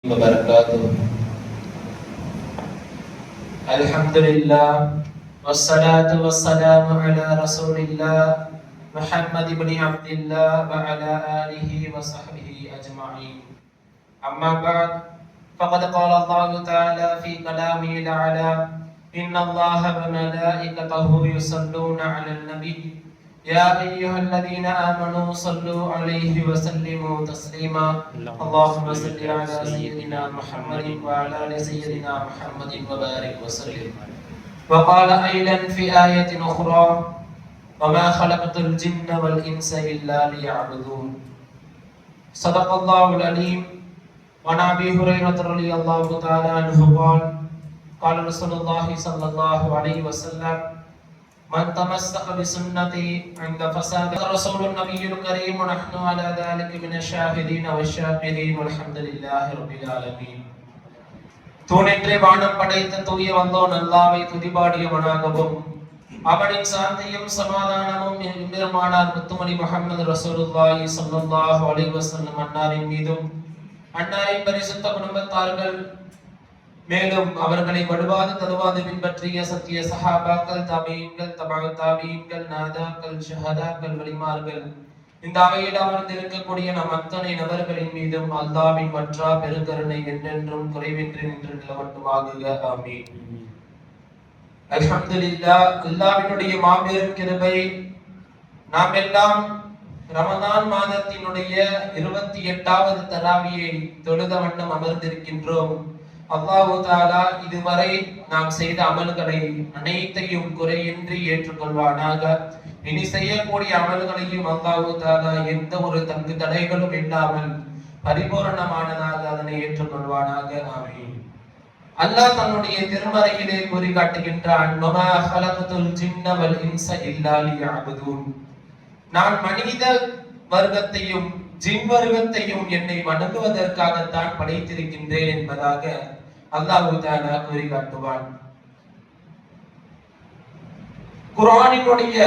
وبركاته. الحمد لله والصلاة والسلام على رسول الله محمد بن عبد الله وعلى آله وصحبه أجمعين. أما بعد فقد قال الله تعالى في كلامه الأعلى إن الله وملائكته يصلون على النبي يا أيها الذين آمنوا صلوا عليه وسلموا تسليما. اللهم صل على سيدنا محمد وعلى آل سيدنا محمد وبارك وسلم. وقال أيضا في آية أخرى وما خلقت الجن والإنس إلا ليعبدون. صدق الله العليم. وعن أبي هريرة رضي الله تعالى عنه قال قال رسول الله صلى الله عليه وسلم من تمسك بسنتي عند فساد رسول النبي الكريم ونحن على ذلك من الشاهدين والشاكرين والحمد لله رب العالمين. தூணின்றே வானம் படைத்த தூய வந்தோன் அல்லாஹ்வை துதிபாடியவனாகவும் அவனின் சாந்தியும் சமாதானமும் எம்பெருமானார் முத்துமணி முஹம்மது ரசூலுல்லாஹி ஸல்லல்லாஹு அலைஹி வஸல்லம் அன்னாரின் மீதும் அன்னாரின் பரிசுத்த குடும்பத்தார்கள் மேலும் அவர்களை வடுவாது தடுவாது பின்பற்றிய சத்திய சஹாபாக்கள் தாபீன்கள் தபஅ தாபீன்கள் நாதாக்கள் ஷஹதாக்கள் வலிமார்கள் இந்த அவையில் அமர்ந்திருக்கக்கூடிய நம் அத்தனை நபர்களின் மீதும் அல்லாஹ்வின் வற்றா பெருங்கருணை என்றென்றும் குறைவின்றி நின்று நிலவட்டுமாக ஆமீன். அல்ஹம்துலில்லாஹ். அல்லாஹ்வினுடைய மாபெரும் கிருபை நாம் எல்லாம் ரமதான் மாதத்தினுடைய 28வது தராவியை தொழுத வண்ணம் அமர்ந்திருக்கின்றோம். அல்லாஹு தஆலா இதுவரை நாம் செய்த அமல்களை அனைத்தையும் குறையின்றி ஏற்றுக்கொள்வானாக. இனி செய்யக்கூடிய அமல்களையும் அல்லாஹு தஆலா எந்த ஒரு தங்கு தடைகளும் இல்லாமல் பரிபூரணமானதாக அதனை ஏற்றுக்கொள்வானாக. ஆமீன். அல்லாஹ் தன்னுடைய திருமறையிலே கூறி காட்டுகின்றான் வமா ஹலகத்துல் ஜின்ன வல் இன்ஸ இல்லா லியஅபுதூன். நான் மனித வர்க்கத்தையும் ஜின் வர்க்கத்தையும் என்னை வணங்குவதற்காகத்தான் படைத்திருக்கின்றேன் என்பதாக அல்லாஹ் தஆலா கூறி காட்டுவான். குர்ஆனினுடைய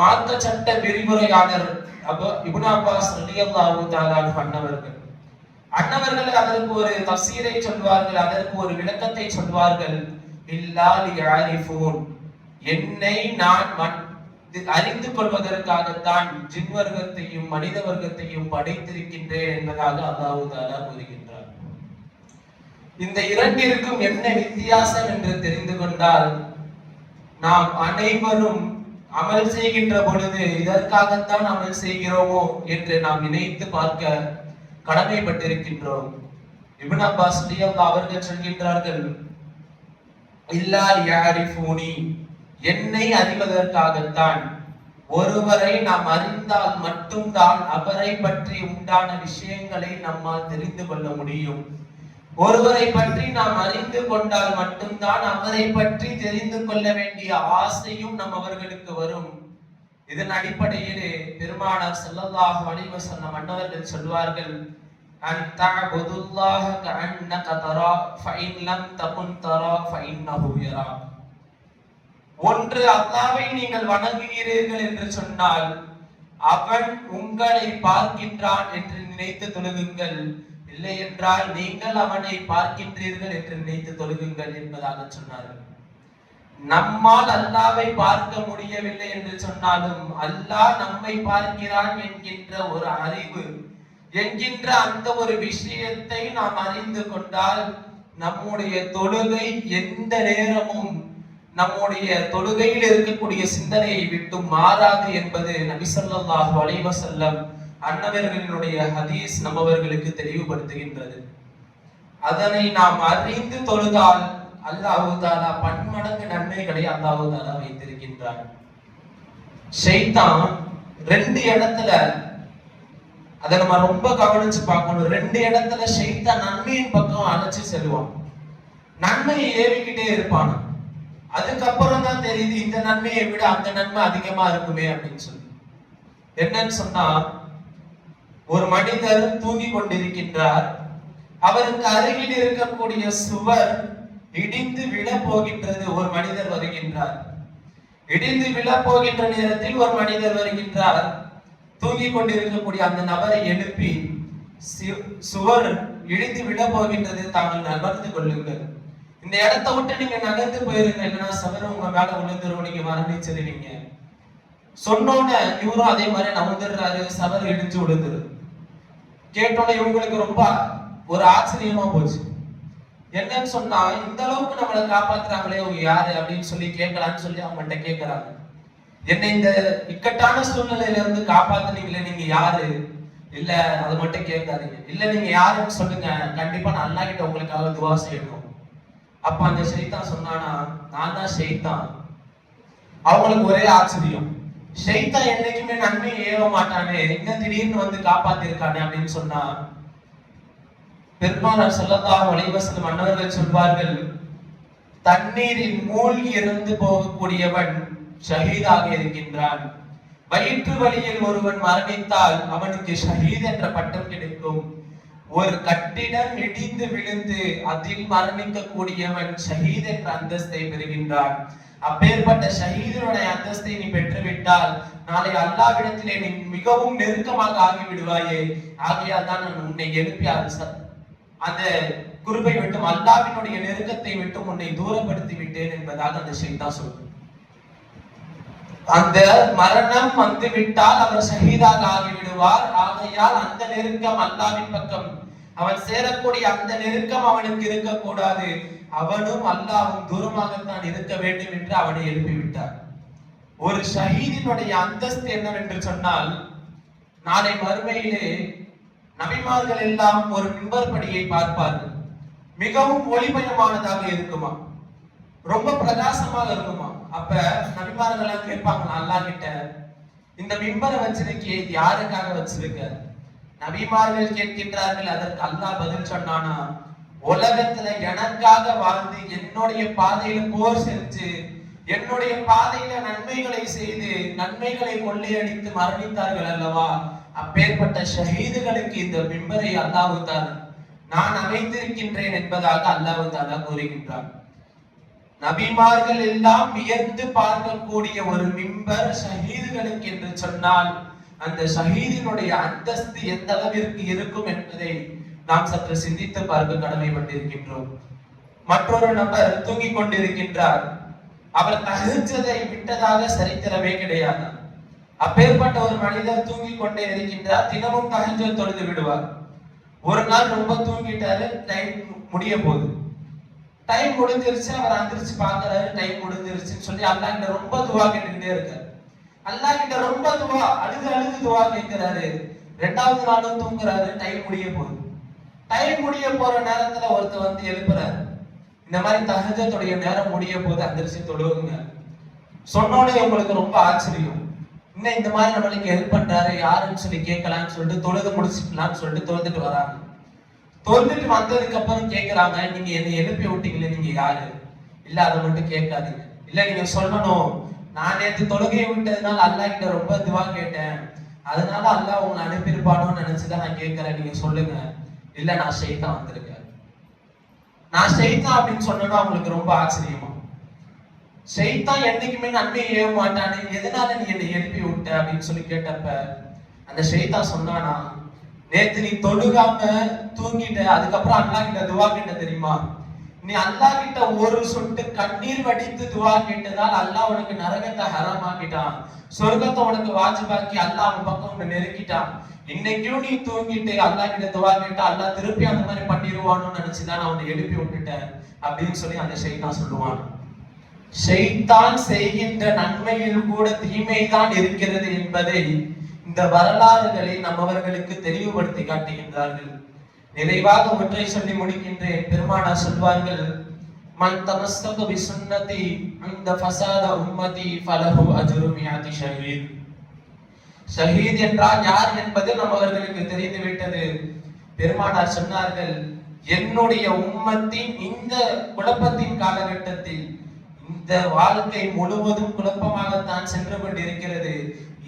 மார்க்க சட்ட விரிவுரையாளர் இப்னு அப்பாஸ் ரலியல்லாஹு தஆலா அன்னவர்கள் அதற்கு ஒரு தஃசீரை சொல்வார்கள், அதற்கு ஒரு விளக்கத்தை சொல்வார்கள். இல்லா லியஅரிஃபூன், என்னை நான் அறிந்து கொள்வதற்காகத்தான் ஜின் வர்க்கத்தையும் மனித வர்க்கத்தையும் படைத்திருக்கின்றேன் என்பதாக அல்லாஹ் தஆலா கூறுகின்றார். இந்த இரண்டிற்கும் என்ன வித்தியாசம் என்று தெரிந்து கொண்டால் நாம் அனைவரும் அமல் செய்கின்ற பொழுது இதற்காகத்தான் அமல் செய்கிறோமோ என்று நாம் நினைத்து பார்க்க கடமைப்பட்டிருக்கின்றோம். இப்னு அப்பாஸ் ரலியல்லாஹு அவர்கள் சொல்கின்றார்கள் இல்லா லியஅரிஃபூனி, என்னை அறிவதற்காகத்தான். ஒருவரை நாம் அறிந்தால் மட்டும்தான் அவரை பற்றி உண்டான விஷயங்களை நம்மால் தெரிந்து கொள்ள முடியும். ஒருவரை பற்றி நாம் அறிந்து கொண்டால் மட்டும்தான் அவரை பற்றி தெரிந்து கொள்ள வேண்டிய ஆசையும் நம் அவர்களுக்கு வரும். இதன் அடிப்படையிலே பெருமானார் ஸல்லல்லாஹு அலைஹி வஸல்லம் அன்னவர்கள் சொல்வார்கள் அன் தஅபுதுல்லாஹ கஅன்னக தரா ஃபஇன் லம் தகுன் தரா ஃபஇன்னஹு யரா. ஒன்று அல்லாஹ்வை நீங்கள் வணங்குகிறீர்கள் என்று சொன்னால் அவன் உங்களை பார்க்கின்றான் என்று நினைத்து தொழுகுங்கள், இல்லை என்றால் நீங்கள் அவனை பார்க்கின்றீர்கள் என்று நினைத்து தொழுகுங்கள் என்பதாக சொன்னார்கள். நம்மால் அல்லாஹ்வை பார்க்க முடியவில்லை என்று சொன்னாலும் அல்லாஹ் நம்மை பார்க்கிறான் என்கின்ற ஒரு அறிவு என்கின்ற அந்த ஒரு விஷயத்தை நாம் அறிந்து கொண்டால் நம்முடைய தொழுகை எந்த நேரமும் நம்முடைய தொழுகையில் இருக்கக்கூடிய சிந்தனையை விட்டு மாறாது என்பது நபி ஸல்லல்லாஹு அலைஹி வஸல்லம் அன்னவர்களினுடைய ஹதீஸ் நம்மவர்களுக்கு தெளிவுபடுத்துகின்றது. அதனை நாம் அறிந்து தொழுதால் அல்லாஹ் தஆலா பன்மடங்கு நன்மைகளை அல்லாஹ் தஆலா வைத்திருக்கின்றான். ஷைத்தான் ரெண்டு இடத்துல, அதை நம்ம ரொம்ப கவனிச்சு பார்க்கணும். ரெண்டு இடத்துல ஷைத்தான் நன்மையின் பக்கம் அழைச்சு செல்வான். நன்மையை ஏவிக்கிட்டே இருப்பான். அதுக்கப்புறம் தான் தெரியுது இந்த நன்மையை விட அந்த நன்மை அதிகமா இருக்குமே அப்படின்னு சொல்லி. என்னன்னு சொன்னா, ஒரு மனிதர் தூங்கி கொண்டிருக்கின்றார். அவருக்கு அருகில் இருக்கக்கூடிய சுவர் இடிந்து விழ போகின்றது. ஒரு மனிதர் வருகின்றார். இடிந்து விழ போகின்ற நேரத்தில் ஒரு மனிதர் வருகின்றார். தூங்கி கொண்டிருக்கக்கூடிய அந்த நபரை எழுப்பி சுவர் இடிந்து விட போகின்றது, தாங்கள் நகர்ந்து கொள்ளுங்கள். இந்த இடத்தை விட்டு நீங்க நகர்ந்து போயிருங்க, இல்லைன்னா சவரம் உங்க மேல விழுந்துரும், நீங்க மரணிச்சிருவீங்க. சொன்னோன்னு இவரும் அதே மாதிரி நவுந்துடுறாரு, சவரம் இடிஞ்சு விழுந்துரு. கேட்டோன்னே இவங்களுக்கு ரொம்ப ஒரு ஆச்சரியமா போச்சு. என்னன்னு சொன்னா, இந்த அளவுக்கு நம்மளை காப்பாத்துறாங்களே அவங்க யாரு அப்படின்னு சொல்லி கேட்கலான்னு சொல்லி அவங்கள்ட்ட கேட்கிறாங்க. என்னை இந்த இக்கட்டான சூழ்நிலையில இருந்து காப்பாத்துனீங்களே, நீங்க யாரு? இல்ல அது மட்டும் கேட்காதீங்க. இல்ல நீங்க யாருன்னு சொல்லுங்க, கண்டிப்பா நான் அல்லாஹ் கிட்ட உங்களுக்காக துவா செய்யணும். அப்ப அந்த ஷைத்தான் சொன்னானா, நான் தான் ஷைத்தான். அவங்களுக்கு ஒரே ஆச்சரியம், ஷைத்தான் என்னைக்குமே நன்மை ஏவ மாட்டானே, என்ன திடீர்னு வந்து காப்பாத்திருக்கானே அப்படின்னு சொன்னா, பெருமானார் ஸல்லல்லாஹு அலைஹி வஸல்லம் அன்னவர்கள் சொல்வார்கள், தண்ணீரில் மூழ்கி இறந்து போகக்கூடியவன் ஷஹீதாக இருக்கின்றான். வயிற்று வலியில் ஒருவன் மரணித்தால் அவனுக்கு ஷஹீத் என்ற பட்டம் கிடைக்கும். ஒரு கட்டிடம் இடிந்து விழுந்து அதில் மரணிக்க கூடியவன் ஷஹீத் என்ற அந்தஸ்தை பெறுகின்றான். அப்பேற்பட்ட ஷஹீதனுடைய அந்தஸ்தை நீ பெற்றுவிட்டால் நாளை அல்லாஹ்விடத்திலே நீ மிகவும் நெருக்கமாக ஆகிவிடுவாயே. ஆகையால் தான் நான் உன்னை எழுப்பி அந்த குருபை விட்டும் அல்லாஹ்வினுடைய நெருக்கத்தை விட்டும் உன்னை தூரப்படுத்தி விட்டேன் என்பதாக அந்த ஷைத்தான் சொல்றான். அந்த மரணம் வந்து விட்டால் அவர் ஷஹீதாக ஆகிவிடுவார். ஆகையால் அந்த நெருக்கம் அல்லாஹ்வின் பக்கம் அவன் சேரக்கூடிய அந்த நெருக்கம் அவனுக்கு இருக்கக்கூடாது. அவனும் அல்லாஹ்வும் தூரமாகத்தான் இருக்க வேண்டும் என்று அவனை எழுப்பிவிட்டார். ஒரு ஷஹீதினுடைய அந்தஸ்து என்னவென்று சொன்னால், நாளை மறுமையிலே நபிமார்கள் எல்லாம் ஒரு மிம்பர் படியை பார்ப்பார்கள். மிகவும் ஒளிமயமானதாக இருக்குமா, ரொம்ப பிரகாசமாக இருக்குமா. அப்ப நபிமார்கள் எல்லாம் கேட்பாங்க அல்லாஹ் கிட்ட, இந்த மிம்பரை வச்சிருக்கே யாருக்காக வச்சிருக்க? நபிமார்கள் கேட்கின்றார்கள். அதற்கு அல்லாஹ் பதில் சொன்னானா, உலகத்துல எனக்காக வாழ்ந்து என்னுடைய பாதையில போர் செஞ்சு என்னுடைய பாதையில நன்மைகளை செய்து நன்மைகளை கொள்ளையடித்து மரணித்தார்கள் அல்லவா, அப்பேற்பட்ட ஷஹீதுகளுக்கு இந்த மிம்பரை அல்லாஹ் தஆலா நான் அமைத்திருக்கின்றேன் என்பதாக அல்லாஹ் தஆலா கூறுகின்றார். நபிமார்கள் எல்லாம் வியந்து பார்க்கக்கூடிய ஒரு மிம்பர் ஷஹீதுகளுக்கு என்று சொன்னால், அந்த ஷஹீதினுடைய அந்தஸ்து எந்த அளவிற்கு இருக்கும் என்பதை நாம் சற்று சிந்தித்து பார்க்க கடமைப்பட்டிருக்கின்றோம். மற்றொரு நபர் தூங்கிக் கொண்டிருக்கின்றார். அவர் தஹஜ்ஜுதை விட்டதாக சரித்திரமே கிடையாது. அப்பேற்பட்ட ஒரு மனிதர் தூங்கிக் கொண்டே இருக்கின்றார். தினமும் தஹஜ்ஜுத் தொழுது விடுவார். ஒரு நாள் ரொம்ப தூங்கிட்டாரு, டைம் முடிய போகுது. டைம் முடிஞ்சிருச்சு, அவர் அந்திரிச்சு பாக்குறாரு, டைம் முடிஞ்சிருச்சுன்னு சொல்லி அல்லாஹ் கிட்ட ரொம்ப துவா கேட்டுக்கிட்டே இருக்காரு. அல்லாஹ் கிட்ட ரொம்ப துவா, அழுது அழுது துவா கேட்கிறாரு. ரெண்டாவது நாளும் தூங்குறாரு, டைம் முடிய போகுது. டைம் முடிய போற நேரத்துல ஒருத்தர் வந்து எழுப்புறாரு, இந்த மாதிரி தஹஜ்ஜுடைய நேரம் முடிய போது, அந்திரிச்சு தொழுவுங்க. சொன்னோடனே உங்களுக்கு ரொம்ப ஆச்சரியம், இன்னும் இந்த மாதிரி நம்மளுக்கு ஹெல்ப் பண்றாரு யாருன்னு சொல்லி கேட்கலாம்னு சொல்லிட்டு தொழுது முடிச்சுக்கலாம்னு சொல்லிட்டு தொழுதுட்டு வராங்க. தொழுதுட்டு வந்ததுக்கு அப்புறம் கேட்கிறாங்க, நீங்க என்னை எழுப்பி விட்டீங்களே, நீங்க யாரு? இல்ல அதை மட்டும் கேட்காதீங்க. இல்ல நீங்க சொல்லணும், நான் நேற்று தொழுகையை விட்டதுனால அல்லாஹ் கிட்ட ரொம்ப துவா கேட்டேன், அதனால அல்லாஹ் உங்களை அனுப்பியிருப்பானோன்னு நினைச்சுதான் நான் கேட்கிறேன், நீங்க சொல்லுங்க. இல்ல நான் ஷைத்தான் வந்திருக்கேன். நான் ஷைத்தான் அப்படின்னு சொன்னா அவங்களுக்கு ரொம்ப ஆச்சரியமா, ஷைத்தான் என்னைக்குமே நன்மை ஏவ மாட்டானே, எதனால நீ என்னை எழுப்பி விட்ட அப்படின்னு சொல்லி கேட்டப்ப அந்த ஷைத்தான் சொன்னானா, நேத்து நீ தொழுகாம தூங்கிட்ட, அதுக்கப்புறம் அல்லாஹ் கிட்ட துவா கேட்ட தெரியுமா? நீ அல்லாஹ் கிட்ட ஒரு சொட்டு கண்ணீர் வடித்து துவா கேட்டதால் அல்லாஹ் உனக்கு நரகத்தை ஹராமாக்கிட்டான், சொர்க்கத்தை உனக்கு வாஜிபாக்கி அல்லாஹ் உன் பக்கம் உன்னை நெருக்கிட்டான். இன்னைக்கும் நீ தூங்கிட்டு அல்லாஹ் கிட்ட துவா கேட்டா அல்லாஹ் திருப்பி அந்த மாதிரி பண்ணிடுவான்னு நினைச்சுதான் நான் உன்னை எழுப்பி விட்டுட்டேன் அப்படின்னு சொல்லி அந்த ஷைத்தான் சொல்லுவான். ஷைத்தான் செய்கின்ற நன்மையில் கூட தீமைதான் இருக்கிறது என்பதை இந்த வரலாறுகளை நம்மவர்களுக்கு தெளிவுபடுத்தி காட்டுகின்றார்கள். நிறைவாக ஒன்றை சொல்லி முடிக்கின்றேன். பெருமானார் சொல்வார்கள், மன் தமஸ்ஸக பிசுன்னதி இந்த ஃபஸாத உம்மதி ஃபலஹு அஜ்ரு மிஅதி ஷஹீத். ஷஹீத் என்றால் யார் என்பது நம்மவர்களுக்கு தெரிந்து விட்டது. பெருமானார் சொன்னார்கள், என்னுடைய உம்மத்தின் இந்த குழப்பத்தின் காலகட்டத்தில், இந்த வாழ்க்கை முழுவதும் குழப்பமாகத்தான் சென்று கொண்டிருக்கிறது,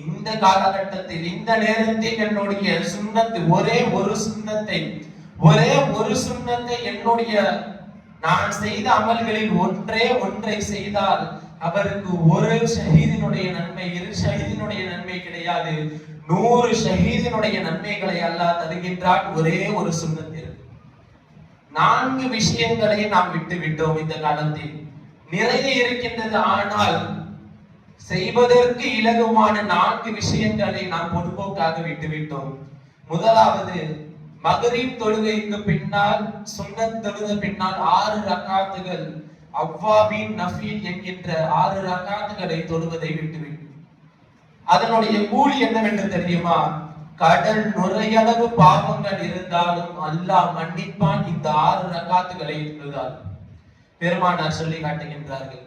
இந்த காலகட்டத்தில் இந்த நேரத்தில் என்னுடைய சுன்னத்து, ஒரே ஒரு சுன்னத்தை என்னுடைய நான் செய்த அமல்களில் ஒன்றை செய்தால் அவருக்கு ஒரு ஷஹீதினுடைய நன்மை, இரு ஷஹீதினுடைய நன்மை கிடையாது, 100 ஷஹீதினுடைய நன்மைகளை அல்லாஹ் தருகின்றான் ஒரே ஒரு சுன்னத்தில். 4 விஷயங்களை நாம் விட்டு விட்டோம். இந்த காலத்தில் நிறைய இருக்கின்றது, ஆனால் செய்வதற்கு இலகுவான 4 விஷயங்களை நாம் பொதுபோக்காக விட்டுவிட்டோம். முதலாவது, மகரிப் தொழுகைக்கு பின்னால் சுன்னத் தொழுத பின்னால் 6 ரக்காத்துகள் அவ்வாபின் நஃபீல் என்கின்ற 6 ரக்காத்துகளை தொழுவதை விட்டுவிட்டோம். அதனுடைய கூலி என்னவென்று தெரியுமா? கடல் நுரையளவு பாவங்கள் இருந்தாலும் அல்லாஹ் மன்னிப்பான் இந்த 6 ரக்காத்துகளை தொழுதால். பெருமானார் சொல்லி காட்டுகின்றார்கள்.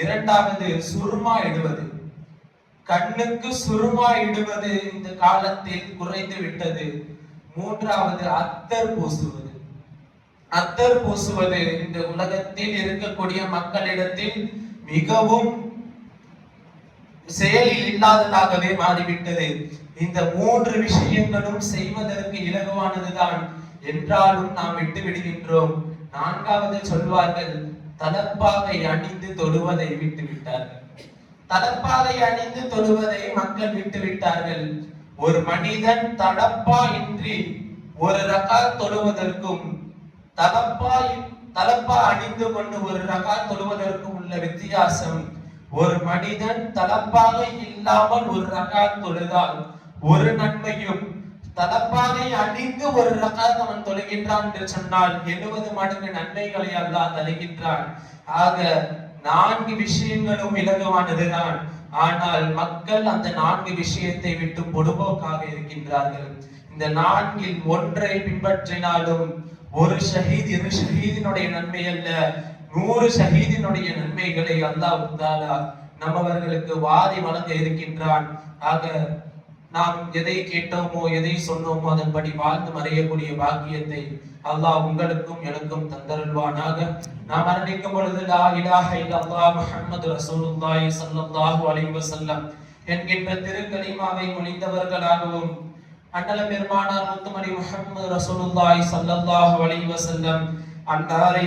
இரண்டாவது, சுருமா இடுவது. கண்ணுக்கு சுருமா இடுவது இந்த காலத்தில் குறைந்து விட்டது. மூன்றாவது, அத்தர் பூசுவது. அத்தர் பூசுவது இந்த உலகத்தில் இருக்கக்கூடிய மக்களிடத்தில் மிகவும் செயலில் இல்லாததாகவே மாறிவிட்டது. இந்த 3 விஷயங்களும் செய்வதற்கு இலகுவானதுதான், என்றாலும் நாம் விட்டு விடுகின்றோம். 4வது சொல்வார்கள், தலப்பாகை அணிந்து தொழுவதை விட்டு விட்டார்கள். தலப்பாகை அணிந்து தொழுவதை மக்கள் விட்டு விட்டார்கள். ஒரு மனிதன் தலப்பா இன்றி ஒரு ரகாத் தொழுவதற்கும் தலப்பா அணிந்து கொண்டு ஒரு ரகாத் தொழுவதற்கும் உள்ள வித்தியாசம். ஒரு மனிதன் தலப்பாகை இல்லாமல் ஒரு ரகாத் தொழுதால் ஒரு நன்மையும், தலப்பாகை அணிந்து ஒரு ரகாத் அவன் தொழுகின்றான் என்று சொன்னால் 70 மடங்கு நன்மைகளை அல்லாஹ் தருகின்றான். ஆக 4 விஷயங்களும் இலகுவானதுதான், ஆனால் மக்கள் அந்த 4 விஷயத்தை விட்டு பொதுபோக்காக இருக்கின்றார்கள். இந்த 4இல் ஒன்றை பின்பற்றினாலும் ஒரு ஷஹீத் 2 ஷஹீதினுடைய நன்மை அல்ல, 100 ஷஹீதினுடைய நன்மைகளை அல்லாஹ் தஆலா நம்மவர்களுக்கு வாரி வழங்க இருக்கின்றான். ஆக நாம் எதை கேட்டோமோ எதை சொன்னோமோ அதன்படி வாழ்ந்து மறையக்கூடிய பாக்கியத்தை அல்லாஹ் உங்களுக்கும் எனக்கும் தந்தருள்வானாக. நாம் மரணிக்கும் பொழுது லா இலாஹ இல்லல்லாஹ் முஹம்மது ரசூலுல்லாஹி ஸல்லல்லாஹு அலைஹி வஸல்லம் என்கின்ற திருக்கலிமாவை மொழிந்தவர்களாகவும், அண்ணல பெருமானார் முத்துமணி முஹம்மது ரசூலுல்லாஹி ஸல்லல்லாஹு அலைஹி வஸல்லம் அன்னாரை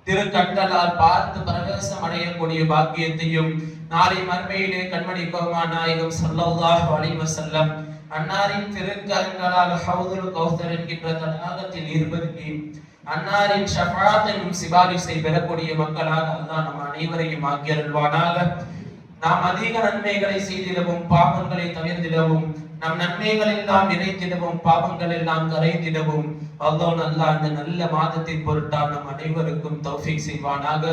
திருக்கண்களால் பார்த்து பிரகாசம் அடையக்கூடிய பாக்கியத்தையும், நாளை மறுமையிலே கண்மணி கோமான் நாயகம் ஸல்லல்லாஹு அலைஹி வஸல்லம் அன்னாரின் திருக்கரங்களால் ஹவுதுல் கௌதர் என்கின்ற தடாகத்தில் நீர்பருகி அன்னாரின் ஷஃபாஅத் என்னும் சிபாரிசை பெறக்கூடிய மக்களாக அல்லாஹ் நம் அனைவரையும் ஆக்கி அருள்வானாக. நாம் அதிக நன்மைகளை செய்திடவும், பாவங்களை தவிர்த்திடவும், நம் நன்மைகள் எல்லாம் நிறைத்திடவும், பாவங்கள் எல்லாம் கரைந்திடவும் அல்லாஹ் அல்லாஹ் இந்த நல்ல மாதத்தின் பொருட்டால் நம் அனைவருக்கும் தௌஃபீக் செய்வானாக.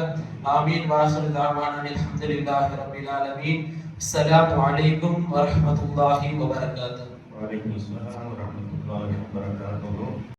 ஆமீன். வாஹிரு தஅவானா அல்ஹம்துலில்லாஹி ரப்பில் ஆலமீன். அஸ்ஸலாமு அலைக்கும் வரஹ்மத்துல்லாஹி வபரகாத்துஹு. வலைக்கும் அஸ்ஸலாம் வரஹ்மத்துல்லாஹி வபரகாத்துஹு.